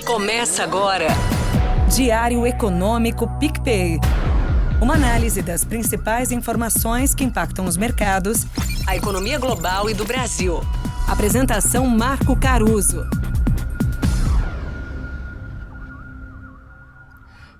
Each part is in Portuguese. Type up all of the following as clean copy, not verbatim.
Começa agora. Diário Econômico PicPay. Uma análise das principais informações que impactam os mercados, A economia global e do Brasil. Apresentação Marco Caruso.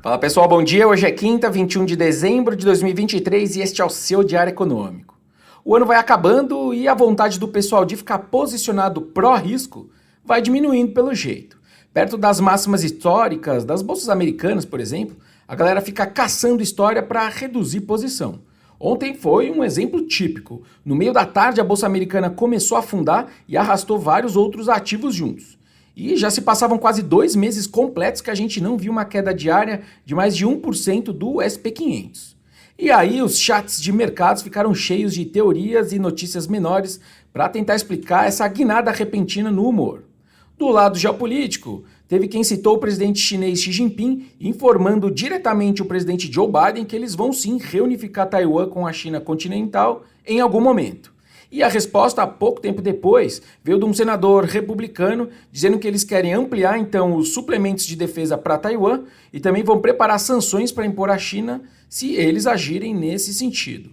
Fala pessoal, bom dia. Hoje é quinta, 21 de dezembro de 2023 e este é o seu Diário Econômico. O ano vai acabando e a vontade do pessoal de ficar posicionado pró-risco vai diminuindo pelo jeito. Perto das máximas históricas das bolsas americanas, por exemplo, a galera fica caçando história para reduzir posição. Ontem foi um exemplo típico. No meio da tarde, a bolsa americana começou a afundar e arrastou vários outros ativos juntos. E já se passavam quase 2 meses completos que a gente não viu uma queda diária de mais de 1% do S&P 500. E aí os chats de mercados ficaram cheios de teorias e notícias menores para tentar explicar essa guinada repentina no humor. Do lado geopolítico, teve quem citou o presidente chinês Xi Jinping informando diretamente o presidente Joe Biden que eles vão sim reunificar Taiwan com a China continental em algum momento. E a resposta, pouco tempo depois, veio de um senador republicano dizendo que eles querem ampliar então os suplementos de defesa para Taiwan e também vão preparar sanções para impor à China se eles agirem nesse sentido.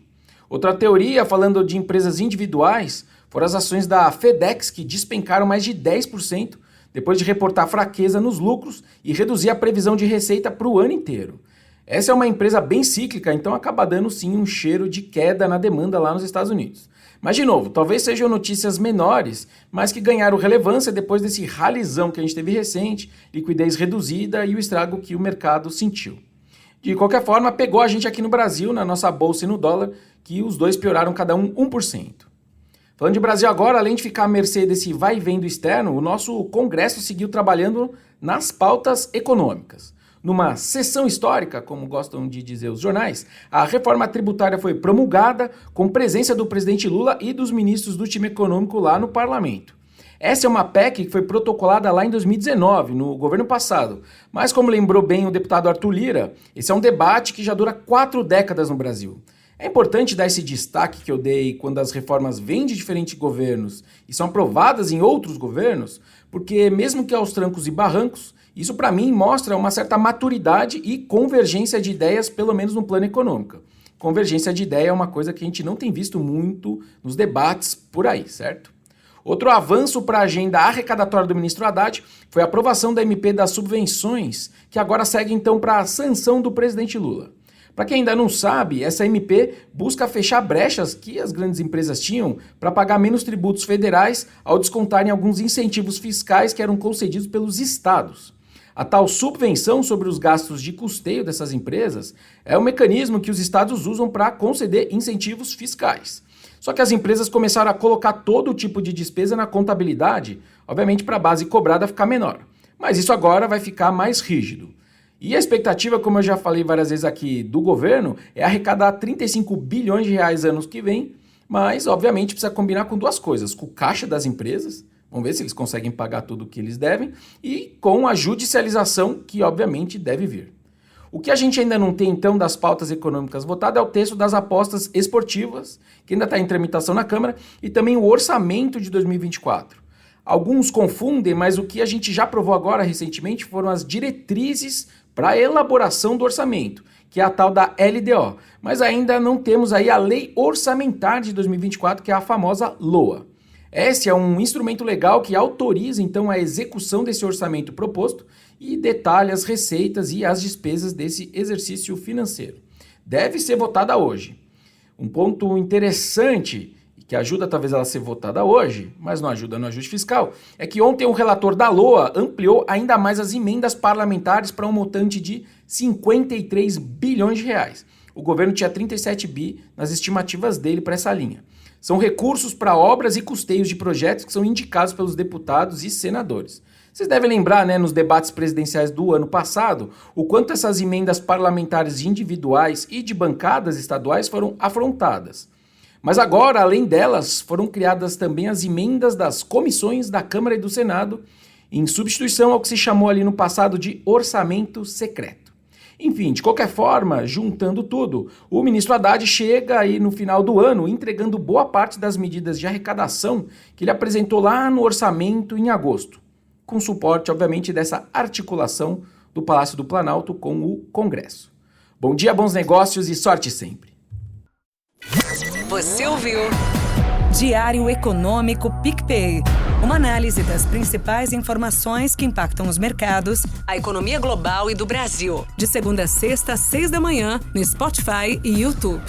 Outra teoria, falando de empresas individuais, foram as ações da FedEx que despencaram mais de 10% depois de reportar fraqueza nos lucros e reduzir a previsão de receita para o ano inteiro. Essa é uma empresa bem cíclica, então acaba dando sim um cheiro de queda na demanda lá nos Estados Unidos. Mas de novo, talvez sejam notícias menores, mas que ganharam relevância depois desse ralizão que a gente teve recente, liquidez reduzida e o estrago que o mercado sentiu. De qualquer forma, pegou a gente aqui no Brasil, na nossa bolsa e no dólar, que os dois pioraram cada um 1%. Falando de Brasil agora, além de ficar à mercê desse vai e vem do externo, o nosso Congresso seguiu trabalhando nas pautas econômicas. Numa sessão histórica, como gostam de dizer os jornais, a reforma tributária foi promulgada com presença do presidente Lula e dos ministros do time econômico lá no parlamento. Essa é uma PEC que foi protocolada lá em 2019, no governo passado. Mas como lembrou bem o deputado Arthur Lira, esse é um debate que já dura 4 décadas no Brasil. É importante dar esse destaque que eu dei quando as reformas vêm de diferentes governos e são aprovadas em outros governos, porque mesmo que aos trancos e barrancos, isso para mim mostra uma certa maturidade e convergência de ideias, pelo menos no plano econômico. Convergência de ideia é uma coisa que a gente não tem visto muito nos debates por aí, certo? Outro avanço para a agenda arrecadatória do ministro Haddad foi a aprovação da MP das subvenções, que agora segue então para a sanção do presidente Lula. Para quem ainda não sabe, essa MP busca fechar brechas que as grandes empresas tinham para pagar menos tributos federais ao descontarem alguns incentivos fiscais que eram concedidos pelos estados. A tal subvenção sobre os gastos de custeio dessas empresas é um mecanismo que os estados usam para conceder incentivos fiscais. Só que as empresas começaram a colocar todo tipo de despesa na contabilidade, obviamente para a base cobrada ficar menor. Mas isso agora vai ficar mais rígido. E a expectativa, como eu já falei várias vezes aqui, do governo é arrecadar 35 bilhões de reais anos que vem, mas obviamente precisa combinar com 2 coisas, com o caixa das empresas, vamos ver se eles conseguem pagar tudo o que eles devem, e com a judicialização que obviamente deve vir. O que a gente ainda não tem então das pautas econômicas votadas é o texto das apostas esportivas, que ainda está em tramitação na Câmara, e também o orçamento de 2024. Alguns confundem, mas o que a gente já provou agora recentemente foram as diretrizes para a elaboração do orçamento, que é a tal da LDO. Mas ainda não temos aí a Lei Orçamentária de 2024, que é a famosa LOA. Esse é um instrumento legal que autoriza então a execução desse orçamento proposto e detalha as receitas e as despesas desse exercício financeiro. Deve ser votada hoje. Um ponto interessante que ajuda talvez ela a ser votada hoje, mas não ajuda no ajuste fiscal, é que ontem o relator da LOA ampliou ainda mais as emendas parlamentares para um montante de 53 bilhões de reais. O governo tinha 37 bi nas estimativas dele para essa linha. São recursos para obras e custeios de projetos que são indicados pelos deputados e senadores. Vocês devem lembrar, nos debates presidenciais do ano passado, o quanto essas emendas parlamentares individuais e de bancadas estaduais foram afrontadas. Mas agora, além delas, foram criadas também as emendas das comissões da Câmara e do Senado, em substituição ao que se chamou ali no passado de orçamento secreto. Enfim, de qualquer forma, juntando tudo, o ministro Haddad chega aí no final do ano entregando boa parte das medidas de arrecadação que ele apresentou lá no orçamento em agosto. com suporte, obviamente, dessa articulação do Palácio do Planalto com o Congresso. Bom dia, bons negócios e sorte sempre. Você ouviu? Diário Econômico PicPay. Uma análise das principais informações que impactam os mercados, A economia global e do Brasil. de segunda a sexta, às 6 da manhã, no Spotify e YouTube.